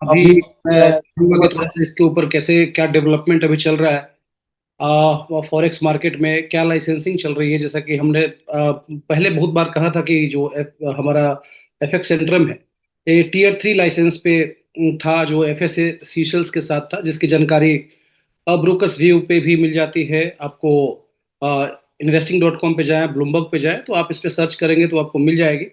अभी मैं देखूंगा कि थोड़ा सा इसके ऊपर कैसे क्या डेवलपमेंट अभी चल रहा है फॉरेक्स मार्केट में, क्या लाइसेंसिंग चल रही है। जैसा कि हमने पहले बहुत बार कहा था कि जो हमारा एफएक्स सेंट्रम है, ये टीयर 3 लाइसेंस पे था, जो एफएसए सीशल्स के साथ था, जिसकी जानकारी ब्रोकर्स व्यू पे भी मिल जाती है आपको। investing.com पे जाएं, ब्लूमबर्ग पे जाएं, तो आप इस पे सर्च करेंगे तो आपको मिल जाएगी।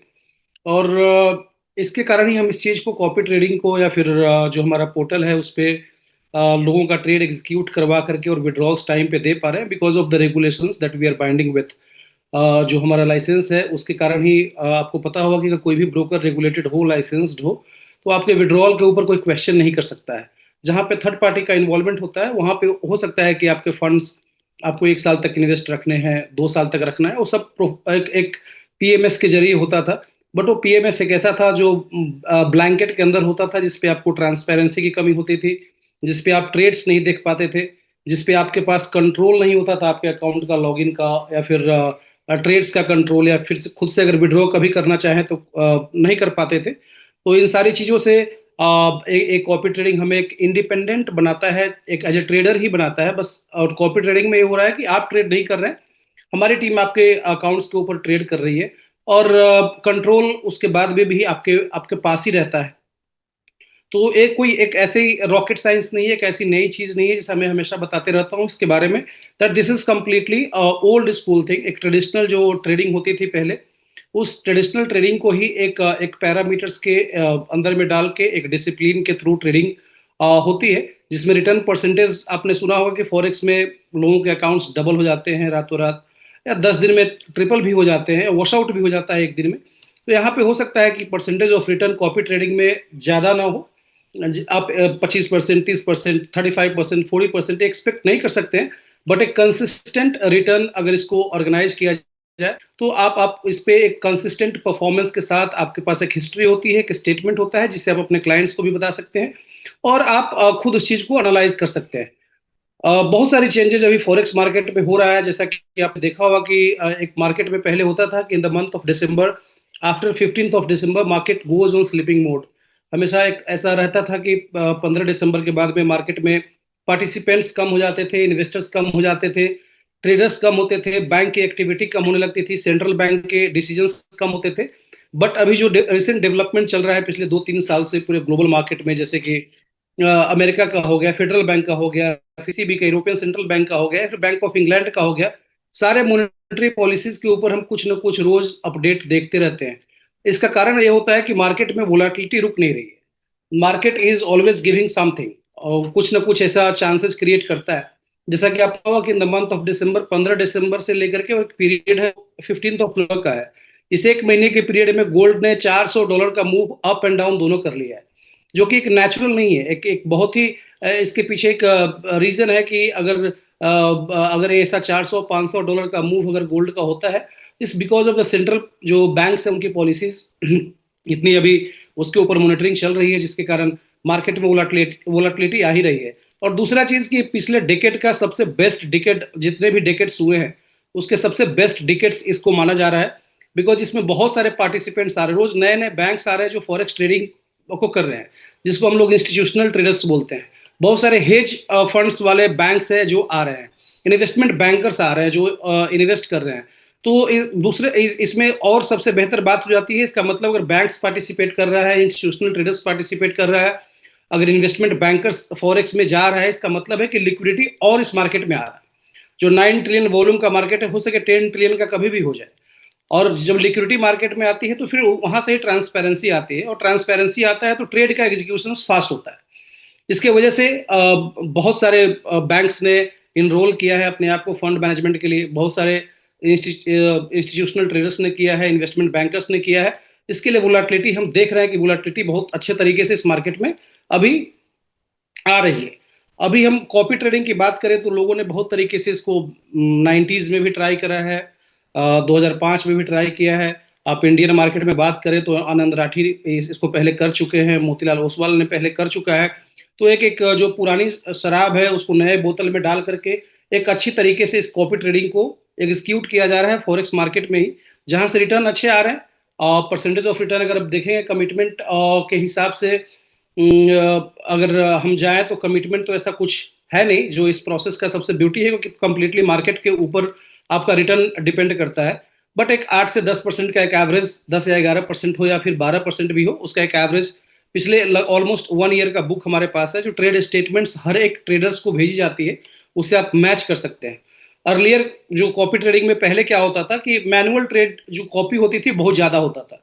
और इसके कारण ही हम इस चीज़ को, कॉपी ट्रेडिंग को, या फिर जो हमारा पोर्टल है उस पे लोगों का ट्रेड एग्जीक्यूट करवा करके और विड्रॉल्स टाइम पे दे पा रहे हैं, because of the regulations that we are binding with. जो हमारा लाइसेंस है उसके कारण ही आपको पता होगा कि अगर कोई भी ब्रोकर रेगुलेटेड हो, लाइसेंस्ड हो, तो आपके विड्रॉल के ऊपर कोई क्वेश्चन नहीं कर सकता है। जहाँ पे थर्ड पार्टी का इन्वॉल्वमेंट होता है, वहाँ पे हो सकता है कि आपके फंड्स आपको 1 साल तक इन्वेस्ट रखने हैं, 2 साल तक रखना है, वो सब एक पीएमएस के जरिए होता था। बट वो पीएमएस एक ऐसा था जो ब्लैंकेट के अंदर होता था, जिसपे आपको ट्रांसपेरेंसी की कमी होती थी, जिसपे आप ट्रेड्स नहीं देख पाते थे, जिसपे आपके पास कंट्रोल नहीं होता था आपके अकाउंट का, लॉगिन का, या फिर ट्रेड्स का कंट्रोल, या फिर से खुद से अगर विड्रॉ कभी करना चाहें तो नहीं कर पाते थे। तो इन सारी चीज़ों से एक कॉपी ट्रेडिंग हमें एक इंडिपेंडेंट बनाता है, एक एज ए ट्रेडर ही बनाता है बस। और कॉपी ट्रेडिंग में ये हो रहा है कि आप ट्रेड नहीं कर रहे हैं, हमारी टीम आपके अकाउंट्स के ऊपर ट्रेड कर रही है, और कंट्रोल उसके बाद भी आपके आपके पास ही रहता है। तो एक कोई एक ऐसे ही रॉकेट साइंस नहीं है, एक ऐसी नई चीज नहीं है, जिसे मैं हमेशा बताते रहता हूँ इसके बारे में, that this is completely old school thing. एक ट्रेडिशनल जो ट्रेडिंग होती थी पहले, उस ट्रेडिशनल ट्रेडिंग को ही एक पैरामीटर्स के अंदर में डाल के, एक डिसिप्लिन के थ्रू ट्रेडिंग होती है, जिसमें रिटर्न परसेंटेज आपने सुना होगा कि फॉरेक्स में लोगों के अकाउंट्स डबल हो जाते हैं रातों रात, या 10 दिन में ट्रिपल भी हो जाते हैं, वॉश आउट भी हो जाता है एक दिन में। तो यहाँ पे हो सकता है कि percentage of return copy trading में ज़्यादा ना हो। आप 25%, 30%, 35%, 40% एक्सपेक्ट नहीं कर सकते हैं, बट एक कंसिस्टेंट रिटर्न अगर इसको ऑर्गेनाइज किया जाए, तो आप इस पे एक कंसिस्टेंट परफॉर्मेंस के साथ, आपके पास एक हिस्ट्री होती है, एक स्टेटमेंट होता है, जिससे आप अपने क्लाइंट्स को भी बता सकते हैं, और आप खुद उस चीज को एनालाइज कर सकते हैं। बहुत सारी चेंजेस अभी फॉरेक्स मार्केट में हो रहा है। जैसा कि आपने देखा होगा कि एक मार्केट में पहले होता था कि in the month of December, after 15 market goes on sleeping mode. हमेशा एक ऐसा रहता था कि 15 दिसंबर के बाद में मार्केट में पार्टिसिपेंट्स कम हो जाते थे, इन्वेस्टर्स कम हो जाते थे, ट्रेडर्स कम होते थे, बैंक की एक्टिविटी कम होने लगती थी, सेंट्रल बैंक के डिसीजंस कम होते थे। बट अभी जो रिसेंट डेवलपमेंट चल रहा है पिछले 2-3 साल से पूरे ग्लोबल मार्केट में, जैसे कि अमेरिका का हो गया, फेडरल बैंक का हो गया, पीसीबी का, यूरोपियन सेंट्रल बैंक का हो गया, फिर बैंक ऑफ इंग्लैंड का हो गया, सारे मॉनेटरी पॉलिसीज के ऊपर हम कुछ ना कुछ रोज अपडेट देखते रहते हैं। इसका कारण ये होता है कि मार्केट में वोलाटिलिटी रुक नहीं रही है, market is always giving something, और कुछ ना कुछ ऐसा चांसेस क्रिएट करता है। जैसा कि आपको पता होगा कि in the month of December, 15 दिसंबर से लेकर के, और एक पीरियड है 15 का है, इस एक महीने के पीरियड में गोल्ड ने $400 का मूव अप एंड डाउन दोनों कर लिया है, जो कि एक नेचुरल नहीं है। एक एक बहुत ही इसके पीछे एक रीजन है कि अगर ऐसा $400-500 का मूव अगर गोल्ड का होता है, इस बिकॉज ऑफ द सेंट्रल जो बैंक्स है उनकी पॉलिसीज इतनी अभी उसके ऊपर मॉनिटरिंग चल रही है, जिसके कारण मार्केट में वोलाटिलिटी आ ही रही है। और दूसरा चीज कि पिछले डिकेड का सबसे बेस्ट डिकेड, जितने भी डिकेड्स हुए हैं उसके सबसे बेस्ट डिकेड्स इसको माना जा रहा है, बिकॉज इसमें बहुत सारे पार्टिसिपेंट्स आ रहे हैं, रोज नए नए बैंक्स आ रहे हैं जो फॉरेक्स ट्रेडिंग को कर रहे हैं, जिसको हम लोग इंस्टीट्यूशनल ट्रेडर्स बोलते हैं। बहुत सारे हेज फंड्स वाले बैंक्स हैं जो आ रहे हैं, इन्वेस्टमेंट बैंकर्स आ रहे हैं जो इन्वेस्ट कर रहे हैं। तो इसमें और सबसे बेहतर बात हो जाती है, इसका मतलब अगर बैंक्स पार्टिसिपेट कर रहा है, इंस्टीट्यूशनल ट्रेडर्स पार्टिसिपेट कर रहा है, अगर इन्वेस्टमेंट बैंकर्स फॉरेक्स में जा रहा है, इसका मतलब है कि लिक्विडिटी और इस मार्केट में आ रहा है। जो 9 ट्रिलियन वॉल्यूम का मार्केट है, हो सके 10 ट्रिलियन का कभी भी हो जाए। और जब लिक्विडिटी मार्केट में आती है तो फिर वहां से ही ट्रांसपेरेंसी आती है, और ट्रांसपेरेंसी आता है तो ट्रेड का एग्जीक्यूशन फास्ट होता है। इसके वजह से बहुत सारे बैंक्स ने इनरोल किया है अपने आप को फंड मैनेजमेंट के लिए, बहुत सारे इंस्टीट्यूशनल ट्रेडर्स ने किया है, इन्वेस्टमेंट बैंकर्स ने किया है। इसके लिए वोलाटिलिटी हम देख रहे हैं कि वोलाटिलिटी बहुत अच्छे तरीके से इस मार्केट में अभी आ रही है। अभी हम कॉपी ट्रेडिंग की बात करें तो लोगों ने बहुत तरीके से इसको 90s में भी ट्राई करा है, 2005 में भी ट्राई किया है। आप इंडियन मार्केट में बात करें तो आनंद राठी इसको पहले कर चुके हैं, मोतीलाल ओसवाल ने पहले कर चुका है। तो एक एक जो पुरानी शराब है उसको नए बोतल में डाल करके एक अच्छी तरीके से इस कॉपी ट्रेडिंग को एग्जीक्यूट किया जा रहा है फॉरेक्स मार्केट में ही, जहां से रिटर्न अच्छे आ रहे हैं। परसेंटेज ऑफ रिटर्न अगर आप देखेंगे कमिटमेंट के हिसाब से, अगर हम जाएं तो कमिटमेंट तो ऐसा कुछ है नहीं। जो इस प्रोसेस का सबसे ब्यूटी है कि कंप्लीटली मार्केट के ऊपर आपका रिटर्न डिपेंड करता है। बट एक 8 से 10% का एक एवरेज, 10 या 11% हो या फिर 12% भी हो, उसका एक एवरेज पिछले ऑलमोस्ट 1 ईयर का बुक हमारे पास है, जो ट्रेड स्टेटमेंट्स हर एक ट्रेडर्स को भेजी जाती है, उससे आप मैच कर सकते हैं। अर्लियर जो कॉपी ट्रेडिंग में पहले क्या होता था कि मैनुअल ट्रेड जो कॉपी होती थी बहुत ज़्यादा होता था।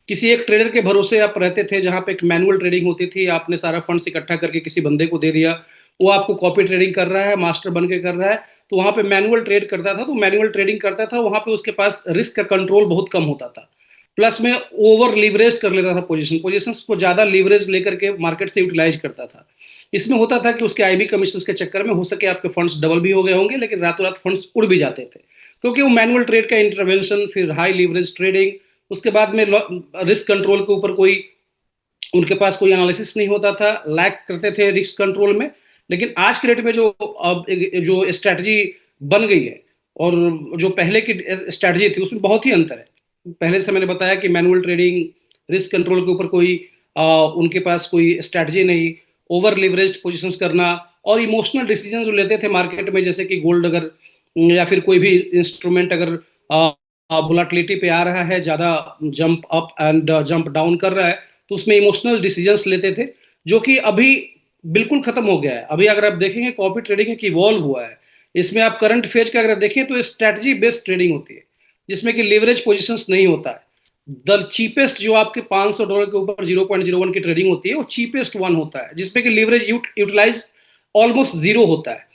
किसी एक ट्रेडर के भरोसे आप रहते थे, जहां पे एक मैनुअल ट्रेडिंग होती थी, आपने सारा फंड्स इकट्ठा करके किसी बंदे को दे दिया, वो आपको कॉपी ट्रेडिंग कर रहा है, मास्टर बन के कर रहा है। तो वहां पे मैनुअल ट्रेड करता था, तो मैनुअल ट्रेडिंग करता था, वहां पे उसके पास रिस्क का कंट्रोल बहुत कम होता था। प्लस में ओवर लीवरेज कर लेता था, पोजिशन को ज्यादा लीवरेज लेकर के मार्केट से यूटिलाइज करता था। इसमें होता था कि उसके आईबी कमीशन के चक्कर में हो सके आपके फंड्स डबल भी हो गए होंगे, लेकिन रातों रात फंड्स उड़ भी जाते थे, क्योंकि वो मैनुअल ट्रेड का इंटरवेंशन, फिर हाई लीवरेज ट्रेडिंग, उसके बाद में रिस्क कंट्रोल के ऊपर कोई उनके पास कोई एनालिसिस नहीं होता था, लैक करते थे रिस्क कंट्रोल में। लेकिन आज के डेट में जो अब जो स्ट्रैटेजी बन गई है और जो पहले की स्ट्रैटेजी थी, उसमें बहुत ही अंतर है। पहले से मैंने बताया कि मैनुअल ट्रेडिंग, रिस्क कंट्रोल के ऊपर कोई उनके पास कोई स्ट्रैटेजी नहीं, ओवर लिवरेज्ड पोजीशंस करना, और इमोशनल डिसीजन जो लेते थे मार्केट में, जैसे कि गोल्ड अगर या फिर कोई भी इंस्ट्रूमेंट अगर वोलाटिलिटी पे आ रहा है, ज़्यादा jump up and jump down कर रहा है, तो उसमें इमोशनल डिसीजंस लेते थे, जो कि अभी बिल्कुल खत्म हो गया है। अभी अगर आप देखेंगे कॉपी ट्रेडिंग की इवॉल्व हुआ है, इसमें आप करंट फेज का अगर देखें तो स्ट्रेटजी बेस्ड ट्रेडिंग होती है, जिसमें कि लिवरेज पोजिशंस नहीं होता है। द चीपेस्ट जो आपके $500 के ऊपर 0.01 की ट्रेडिंग होती है, वो चीपेस्ट वन होता है, जिसमें कि लिवरेज यूटिलाइज ऑलमोस्ट जीरो होता है,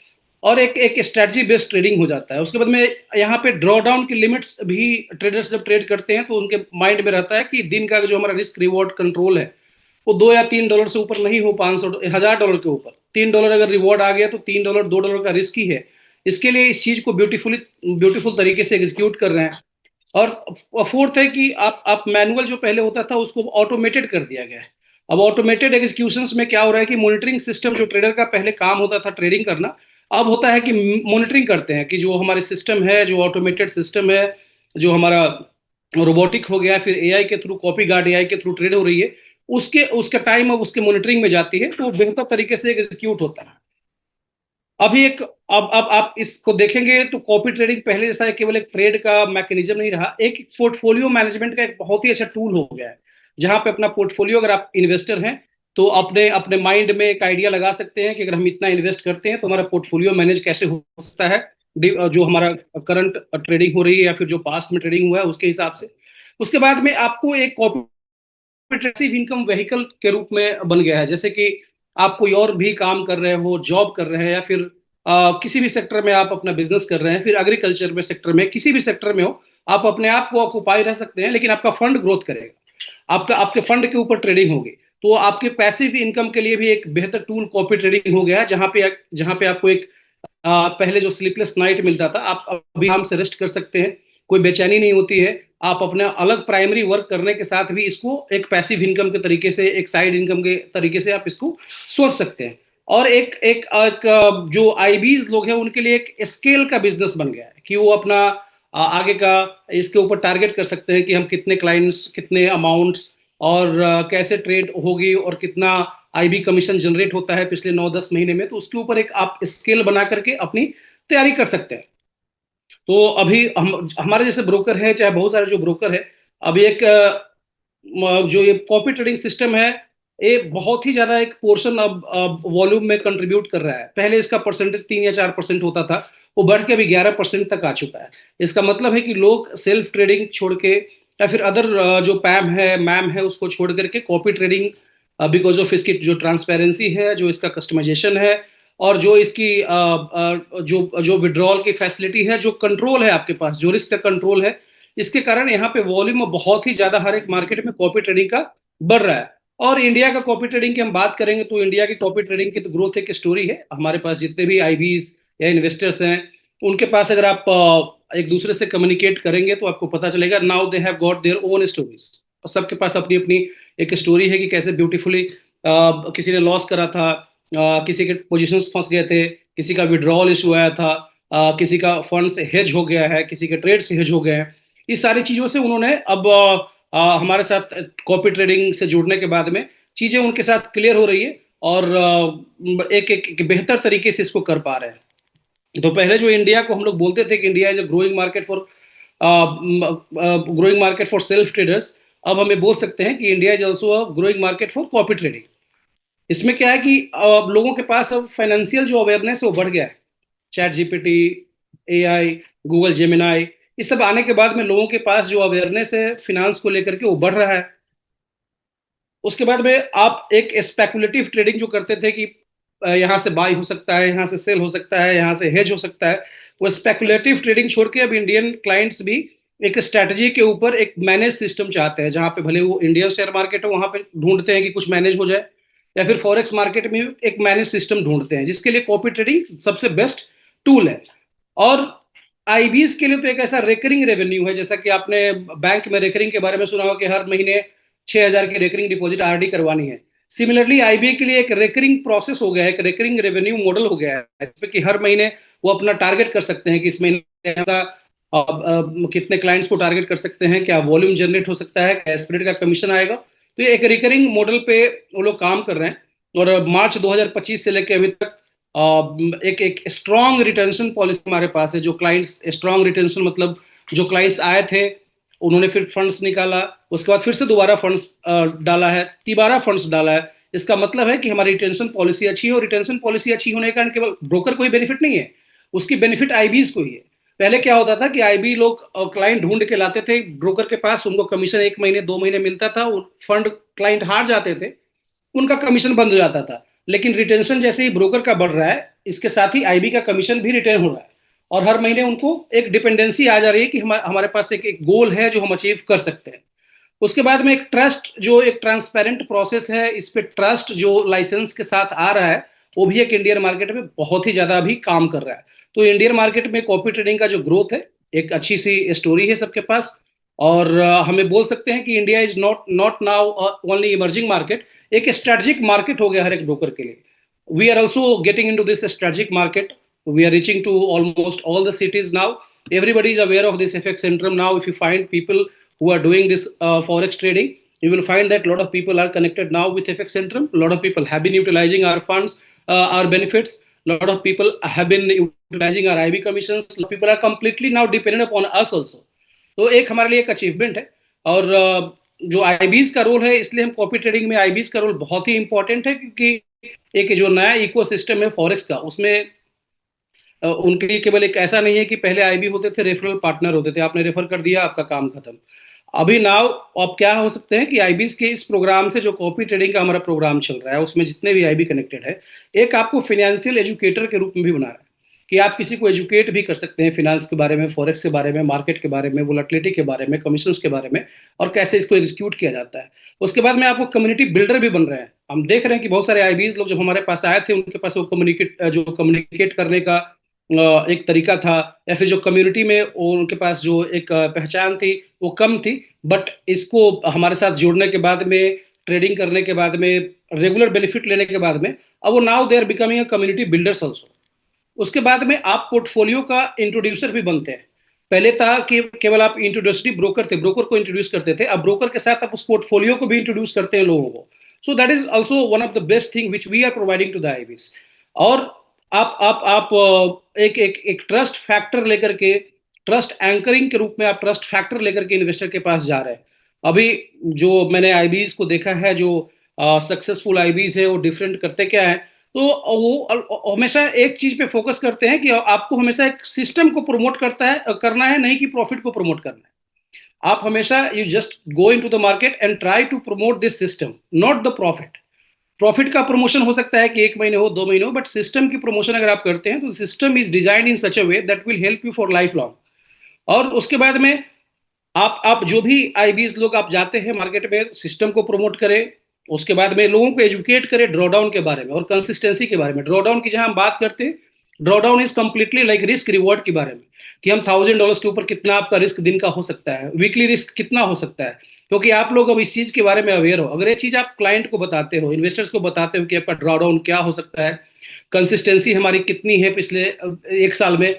और एक एक स्ट्रेटजी बेस्ड ट्रेडिंग हो जाता है। उसके बाद में यहाँ पे ड्रॉ डाउन की लिमिट्स भी ट्रेडर्स जब ट्रेड करते हैं तो उनके माइंड में रहता है कि दिन का जो हमारा रिस्क रिवॉर्ड कंट्रोल है, वो $2 या $3 से ऊपर नहीं हो, 500 $1000 के ऊपर $3 अगर रिवॉर्ड आ गया तो $3 $2 का रिस्क ही है। इसके लिए इस चीज को ब्यूटीफुल तरीके से एग्जीक्यूट कर रहे हैं। और फोर्थ है कि आप मैनुअल जो पहले होता था उसको ऑटोमेटेड कर दिया गया है। अब ऑटोमेटेड एग्जीक्यूशंस में क्या हो रहा है कि मॉनिटरिंग सिस्टम, जो ट्रेडर का पहले काम होता था ट्रेडिंग करना, अब होता है कि मॉनिटरिंग करते हैं कि जो हमारे सिस्टम है, जो ऑटोमेटेड सिस्टम है, जो हमारा रोबोटिक हो गया, फिर एआई के थ्रू, कॉपी गार्ड एआई के थ्रू ट्रेड हो रही है, उसके उसका टाइम अब उसके मॉनिटरिंग में जाती है, तो बेहतर तरीके से एग्जीक्यूट होता है। अभी एक अब आप इसको देखेंगे तो कॉपी ट्रेडिंग पहले जैसा है केवल एक ट्रेड का मैकेनिज्म नहीं रहा, एक पोर्टफोलियो मैनेजमेंट का एक बहुत ही अच्छा टूल हो गया है, जहां पे अपना पोर्टफोलियो, अगर आप इन्वेस्टर हैं तो अपने अपने माइंड में एक आइडिया लगा सकते हैं कि अगर हम इतना इन्वेस्ट करते हैं तो हमारा पोर्टफोलियो मैनेज कैसे हो सकता है, जो हमारा करंट ट्रेडिंग हो रही है या फिर जो पास्ट में ट्रेडिंग हुआ है उसके हिसाब से। उसके बाद में आपको एक कॉपी पैसिव इनकम व्हीकल के रूप में बन गया है, जैसे कि आप कोई और भी काम कर रहे हो, जॉब कर रहे हैं, या फिर किसी भी सेक्टर में आप अपना बिजनेस कर रहे हैं, फिर एग्रीकल्चर में सेक्टर में, किसी भी सेक्टर में हो, आप अपने आप को ऑक्युपाई रह सकते हैं, लेकिन आपका फंड ग्रोथ करेगा, आपका आपके फंड के ऊपर ट्रेडिंग होगी। तो आपके पैसिव इनकम के लिए भी एक बेहतर टूल कॉपी ट्रेडिंग हो गया है, जहां पे आपको एक पहले जो स्लीपलेस नाइट मिलता था, आप अभी आराम से रेस्ट कर सकते हैं, कोई बेचैनी नहीं होती है। आप अपने अलग प्राइमरी वर्क करने के साथ भी इसको एक पैसिव इनकम के तरीके से, एक साइड इनकम के तरीके से आप इसको सोच सकते हैं। और एक जो आईबीज लोग हैं उनके लिए एक स्केल का बिजनेस बन गया है कि वो अपना आगे का इसके ऊपर टारगेट कर सकते हैं कि हम कितने क्लाइंट्स, कितने अमाउंट्स, और कैसे ट्रेड होगी, और कितना आईबी कमीशन जनरेट होता है पिछले 9-10 महीने में, तो उसके ऊपर एक आप स्केल बना करके अपनी तैयारी कर सकते हैं। तो अभी हम हमारे जैसे ब्रोकर है, चाहे बहुत सारे जो ब्रोकर है, अभी एक जो ये कॉपी ट्रेडिंग सिस्टम है, ये बहुत ही ज्यादा एक पोर्शन अब वॉल्यूम में कंट्रीब्यूट कर रहा है। पहले इसका परसेंटेज 3 या 4% होता था, वो बढ़ के अभी 11% तक आ चुका है। इसका मतलब है कि लोग सेल्फ ट्रेडिंग छोड़ के, या फिर अदर जो पैम है, मैम है, उसको छोड़ करके कॉपी ट्रेडिंग, बिकॉज ऑफ इसकी जो ट्रांसपेरेंसी है, जो इसका कस्टमाइजेशन है, और जो इसकी जो जो विड्रॉल की फैसिलिटी है, जो कंट्रोल है आपके पास, जो रिस्क का कंट्रोल है, इसके कारण यहाँ पे वॉल्यूम बहुत ही ज्यादा हर एक मार्केट में कॉपी ट्रेडिंग का बढ़ रहा है। और इंडिया का कॉपी ट्रेडिंग की हम बात करेंगे तो इंडिया की कॉपी ट्रेडिंग की तो ग्रोथ एक स्टोरी है। हमारे पास जितने भी आईबीज या इन्वेस्टर्स हैं, उनके पास अगर आप एक दूसरे से कम्युनिकेट करेंगे तो आपको पता चलेगा, now they have got their own stories. सबके पास अपनी अपनी एक स्टोरी है कि कैसे ब्यूटीफुली किसी ने लॉस करा था, किसी के पोजीशंस फंस गए थे, किसी का विड्रॉल इशू आया था, किसी का फंड से हेज हो गया है, किसी के ट्रेड से हेज हो गए हैं। इस सारी चीजों से उन्होंने अब हमारे साथ कॉपी ट्रेडिंग से जुड़ने के बाद में चीजें उनके साथ क्लियर हो रही है और एक बेहतर तरीके से इसको कर पा रहे हैं। तो पहले जो इंडिया को हम लोग बोलते थे कि India is a growing market for self traders, अब हमें बोल सकते हैं कि India is also a growing market for copy trading. इसमें क्या है कि लोगों के पास अब फाइनेंशियल जो अवेयरनेस है वो बढ़ गया है। Chat GPT, AI, Google Gemini, ये सब आने के बाद में लोगों के पास जो अवेयरनेस है फिनांस को लेकर के वो बढ़ रहा है। उसके बाद में आप एक स्पेकुलेटिव ट्रेडिंग जो करते थे कि यहाँ से बाई हो सकता है, यहाँ से सेल हो सकता है, यहाँ से हेज हो सकता है, वो स्पेकुलेटिव ट्रेडिंग छोड़ के अब इंडियन क्लाइंट्स भी एक स्ट्रैटेजी के ऊपर एक मैनेज सिस्टम चाहते हैं, जहाँ पे भले वो इंडियन शेयर मार्केट हो वहाँ पे ढूंढते हैं कि कुछ मैनेज हो जाए, या फिर फॉरेक्स मार्केट में एक मैनेज सिस्टम ढूंढते हैं, जिसके लिए कॉपी ट्रेडिंग सबसे बेस्ट टूल है। और आईबीज के लिए तो एक ऐसा रेकरिंग रेवेन्यू है, जैसा कि आपने बैंक में रेकरिंग के बारे में सुना हो कि हर महीने 6,000 की रेकरिंग डिपॉजिट आरडी करवानी है। सिमिलरली आईबीए के लिए एक रेकरिंग प्रोसेस हो गया है, एक रेकरिंग रेवेन्यू मॉडल हो गया है, जिसमें कि हर महीने वो अपना टारगेट कर सकते हैं कि इस महीने का कितने क्लाइंट्स को टारगेट कर सकते हैं, क्या वॉल्यूम जनरेट हो सकता है, क्या स्प्रेड का कमीशन आएगा। तो ये एक रिकरिंग मॉडल पे वो लोग काम कर रहे हैं। और मार्च 2025 से लेकर अभी तक एक एक स्ट्रॉन्ग रिटेंशन पॉलिसी हमारे पास है। जो क्लाइंट्स स्ट्रॉन्ग रिटेंशन मतलब जो क्लाइंट्स आए थे उन्होंने फिर फंड्स निकाला, उसके बाद फिर से दोबारा फंड्स डाला है, तिबारा फंड्स डाला है। इसका मतलब है कि हमारी रिटेंशन पॉलिसी अच्छी है, और रिटेंशन पॉलिसी अच्छी होने के कारण केवल ब्रोकर को ही बेनिफिट नहीं है, उसकी बेनिफिट आईबीज को ही है। पहले क्या होता था कि आईबी लोग क्लाइंट ढूंढ के लाते थे ब्रोकर के पास, उनको कमीशन 1 महीने 2 महीने मिलता था, फंड क्लाइंट हार जाते थे, उनका कमीशन बंद हो जाता था। लेकिन रिटेंशन जैसे ही ब्रोकर का बढ़ रहा है, इसके साथ ही आईबी का कमीशन भी रिटेन हो रहा है, और हर महीने उनको एक डिपेंडेंसी आ जा रही है कि हमारे पास एक गोल है जो हम अचीव कर सकते हैं। उसके बाद में एक ट्रस्ट, जो एक ट्रांसपेरेंट प्रोसेस है, इस पे ट्रस्ट जो लाइसेंस के साथ आ रहा है, वो भी एक इंडियन मार्केट में बहुत ही ज्यादा अभी काम कर रहा है। तो इंडियन मार्केट में कॉपी ट्रेडिंग का जो ग्रोथ है, एक अच्छी सी स्टोरी है सबके पास। और हमें बोल सकते हैं कि India is not not now only emerging market, एक स्ट्रेटेजिक मार्केट हो गया हर एक ब्रोकर के लिए। We are also getting in to this strategic market, we are reaching to almost all the cities now. Everybody is aware of this FX Centrum now. If you find people who are doing this forex trading, you will find that a lot of people are connected now with FX Centrum. A lot of people have been utilizing our funds, our benefits. A lot of people have been utilizing our IB commissions. A lot of people are completely now dependent upon us also. तो एक हमारे लिए एक achievement है। और जो आईबीज का role है, इसलिए हम कॉपी ट्रेडिंग में आईबीज का रोल बहुत ही इंपॉर्टेंट है, क्योंकि एक जो नया इकोसिस्टम है फॉरेक्स का, उसमें उनके लिए केवल एक ऐसा नहीं है कि पहले आईबी होते थे, रेफरल पार्टनर होते थे, आपने रेफर कर दिया आपका काम खत्म। अभी नाउ अब क्या हो सकते हैं कि आईबीज के इस प्रोग्राम से, जो कॉपी ट्रेडिंग का हमारा प्रोग्राम चल रहा है, उसमें जितने भी आईबी कनेक्टेड है, एक आपको फाइनेंशियल एजुकेटर के रूप में भी बना रहा है, कि आप किसी को एजुकेट भी कर सकते हैं फिनांस के बारे में, फॉरेक्स के बारे में, मार्केट के बारे में, वोलेटिलिटी के बारे में, कमीशंस के बारे में, और कैसे इसको एग्जीक्यूट किया जाता है। उसके बाद में आपको कम्युनिटी बिल्डर भी बन रहे हैं। हम देख रहे हैं कि बहुत सारे आईबीज लोग जब हमारे पास आए थे, उनके पास वो कम्युनिकेट करने का एक तरीका था, या फिर जो कम्युनिटी में उनके पास जो एक पहचान थी वो कम थी। बट इसको हमारे साथ जुड़ने के बाद में, ट्रेडिंग करने के बाद में, रेगुलर बेनिफिट लेने के बाद में, अब वो now they are becoming a community builders also. उसके बाद में आप पोर्टफोलियो का इंट्रोड्यूसर भी बनते हैं। पहले था कि केवल आप इंट्रोड्यूसरी ब्रोकर थे, ब्रोकर को इंट्रोड्यूस करते थे, अब ब्रोकर के साथ आप उस पोर्टफोलियो को भी इंट्रोड्यूस करते हैं लोगों को। So that is also one of the best thing which we are providing to the IBs. और आप एक एक एक ट्रस्ट फैक्टर लेकर के, ट्रस्ट एंकरिंग के रूप में आप ट्रस्ट फैक्टर लेकर के इन्वेस्टर के पास जा रहे हैं। अभी जो मैंने आईबीज को देखा है, जो सक्सेसफुल आईबीज है, वो डिफरेंट करते क्या है, तो वो हमेशा एक चीज पे फोकस करते हैं कि आपको हमेशा एक सिस्टम को प्रमोट करना है, नहीं कि प्रॉफिट को प्रमोट करना है। आप हमेशा you just go into the market and try to promote this system, not the profit. Profit का प्रमोशन हो सकता है कि 1 महीने हो, 2 महीने हो, बट सिस्टम की प्रमोशन अगर आप करते हैं तो system is design in such a way that will help you for life long. और उसके बाद में आप जो भी आईबीज लोग आप जाते हैं मार्केट में, सिस्टम को प्रमोट करें, उसके बाद में लोगों को एजुकेट करें ड्रॉडाउन के बारे में और कंसिस्टेंसी के बारे में। ड्रॉडाउन की जहां हम बात करते हैं, drawdown is completely like risk reward के बारे में, कि हम $1,000 के ऊपर कितना आपका रिस्क दिन का हो सकता है, वीकली रिस्क कितना हो सकता है। क्योंकि आप लोग अब इस चीज के बारे में अवेयर हो, अगर ये चीज आप क्लाइंट को बताते हो, इन्वेस्टर्स को बताते हो कि आपका ड्रॉडाउन क्या हो सकता है, कंसिस्टेंसी हमारी कितनी है पिछले 1 साल में,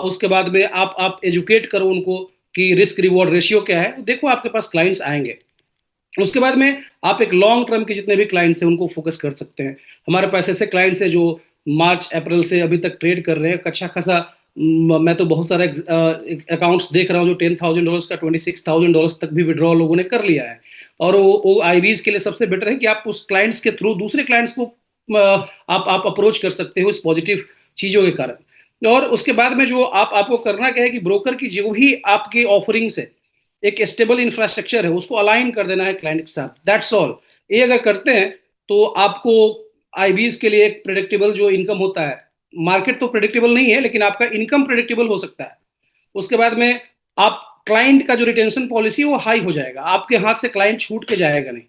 उसके बाद में आप एजुकेट करो उनको कि रिस्क रिवॉर्ड रेशियो क्या है, देखो आपके पास क्लाइंट्स आएंगे। उसके बाद में आप एक लॉन्ग टर्म के जितने भी क्लाइंट्स हैं उनको फोकस कर सकते हैं। हमारे पास ऐसे क्लाइंट्स हैं जो मार्च अप्रैल से अभी तक ट्रेड कर रहे हैं, अच्छा खासा। मैं तो बहुत सारे अकाउंट्स देख रहा हूँ जो $10,000 का $26,000 तक भी विड्रॉ लोगों ने कर लिया है। और वो आईवीज के लिए सबसे बेटर है कि आप उस क्लाइंट्स के थ्रू दूसरे क्लाइंट्स को आप अप्रोच कर सकते हो इस पॉजिटिव चीज़ों के कारण। और उसके बाद में जो आपको करना क्या है कि ब्रोकर की जो भी आपकी ऑफरिंग्स है, एक स्टेबल इंफ्रास्ट्रक्चर है, उसको अलाइन कर देना है क्लाइंट के साथ, दैट्स ऑल। ये अगर करते हैं तो आपको आईबीज के लिए एक प्रेडिक्टेबल जो इनकम होता है, मार्केट तो प्रेडिक्टेबल नहीं है लेकिन आपका इनकम प्रेडिक्टेबल हो सकता है। उसके बाद में आप क्लाइंट का जो रिटेंशन पॉलिसी है वो हाई हो जाएगा, आपके हाथ से क्लाइंट छूट के जाएगा नहीं।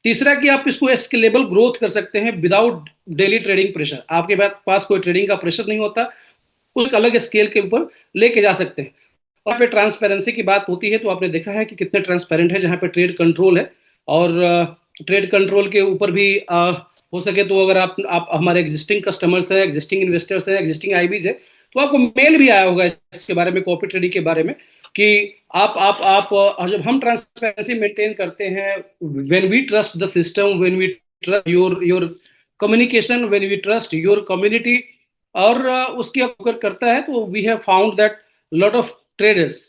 तीसरा कि आप इसको स्केलेबल ग्रोथ कर सकते हैं विदाउट डेली ट्रेडिंग प्रेशर, आपके पास कोई ट्रेडिंग का प्रेशर नहीं होता, एक अलग स्केल के ऊपर लेके जा सकते हैं। और पे ट्रांसपेरेंसी की बात होती है तो आपने देखा है कि कितने ट्रांसपेरेंट है जहाँ पे ट्रेड कंट्रोल है। और ट्रेड कंट्रोल के ऊपर भी हो सके तो अगर आप हमारे एग्जिस्टिंग कस्टमर्स हैं, एग्जिस्टिंग इन्वेस्टर्स हैं, एग्जिस्टिंग आईबीज है, तो आपको मेल भी आया होगा इसके बारे में, कॉपी ट्रेडिंग के बारे में, कि जब हम ट्रांसपेरेंसी मेंटेन करते हैं, when we trust the system, when we trust your communication, when we trust your community, और उसके अगर करता है तो we have found that lot of traders,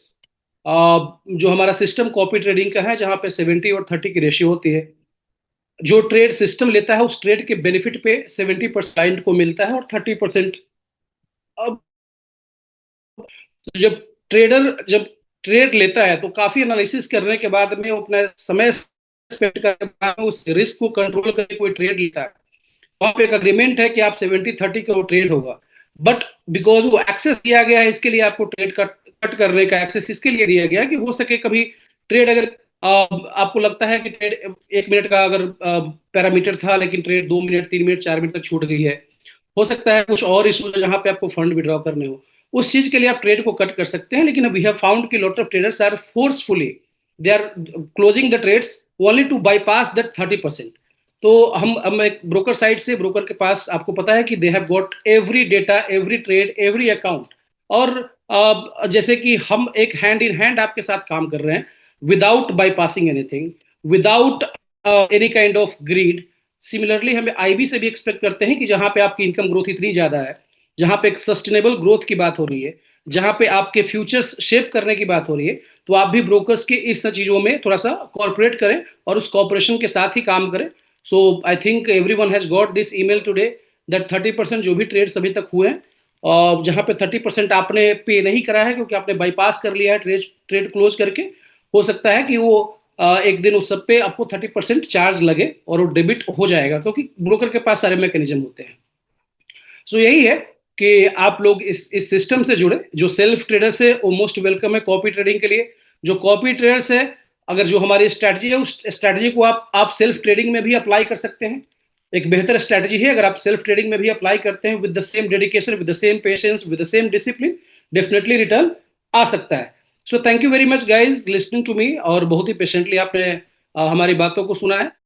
जो हमारा सिस्टम कॉपी ट्रेडिंग का है जहां पे 70 और 30 की रेशियो होती है, जो ट्रेड सिस्टम लेता है उस ट्रेड के बेनिफिट पे 70% को मिलता है और 30%। अब जब ट्रेड लेता है तो काफी एनालिसिस करने के बाद में वो अपना समय स्पेंड करके बाद में उस रिस्क को कंट्रोल करके कोई ट्रेड लेता है। वहां पे एक अग्रीमेंट है कि आप 70-30 का वो ट्रेड होगा, बट बिकॉज वो एक्सेस दिया गया है, इसके लिए आपको ट्रेड कट करने का एक्सेस इसके लिए दिया गया है कि हो सके कभी ट्रेड अगर आपको लगता है कि ट्रेड 1 मिनट का अगर पैरामीटर था लेकिन ट्रेड 2 मिनट 3 मिनट 4 मिनट तक छूट गई है, हो सकता है कुछ और इशू जहां पे आपको फंड विड्रॉ करने हो, उस चीज के लिए आप ट्रेड को कट कर सकते हैं। लेकिन वी हैव फाउंड कि lot of traders are forcefully they are closing the trades only to bypass that 30%। तो हम एक ब्रोकर साइड से, ब्रोकर के पास आपको पता है कि they have got every data, every trade, every account. और जैसे कि हम एक हैंड इन हैंड आपके साथ काम कर रहे हैं without bypassing anything, without any kind of greed. Similarly हमें आईबी से भी एक्सपेक्ट करते हैं कि जहां पे आपकी इनकम ग्रोथ इतनी ज्यादा है, जहां पे एक सस्टेनेबल ग्रोथ की बात हो रही है, जहां पे आपके फ्यूचर्स शेप करने की बात हो रही है, तो आप भी ब्रोकर्स के इस चीजों में थोड़ा सा कॉर्पोरेट करें और उस कॉर्पोरेशन के साथ ही काम करें। So I think everyone has got this email today that 30% जो भी ट्रेड्स अभी तक हुए हैं, और जहां पे 30% आपने पे नहीं करा है क्योंकि आपने बाईपास कर लिया है ट्रेड ट्रेड क्लोज करके, हो सकता है कि वो एक दिन उस सब पे आपको 30% चार्ज लगे और वो डेबिट हो जाएगा क्योंकि ब्रोकर के पास सारे मैकेनिज्म होते हैं। सो यही है कि आप लोग इस सिस्टम से जुड़े। जो सेल्फ ट्रेडर्स है वो मोस्ट वेलकम है कॉपी ट्रेडिंग के लिए। जो कॉपी ट्रेडर्स है, अगर जो हमारी स्ट्रैटेजी है उस स्ट्रैटेजी को आप सेल्फ ट्रेडिंग में भी अप्लाई कर सकते हैं। एक बेहतर स्ट्रैटेजी है अगर आप सेल्फ ट्रेडिंग में भी अप्लाई करते हैं with the same dedication, with the same patience, with the same discipline, definitely return आ सकता है। So thank you very much guys listening to me, और बहुत ही पेशेंटली आपने हमारी बातों को सुना है।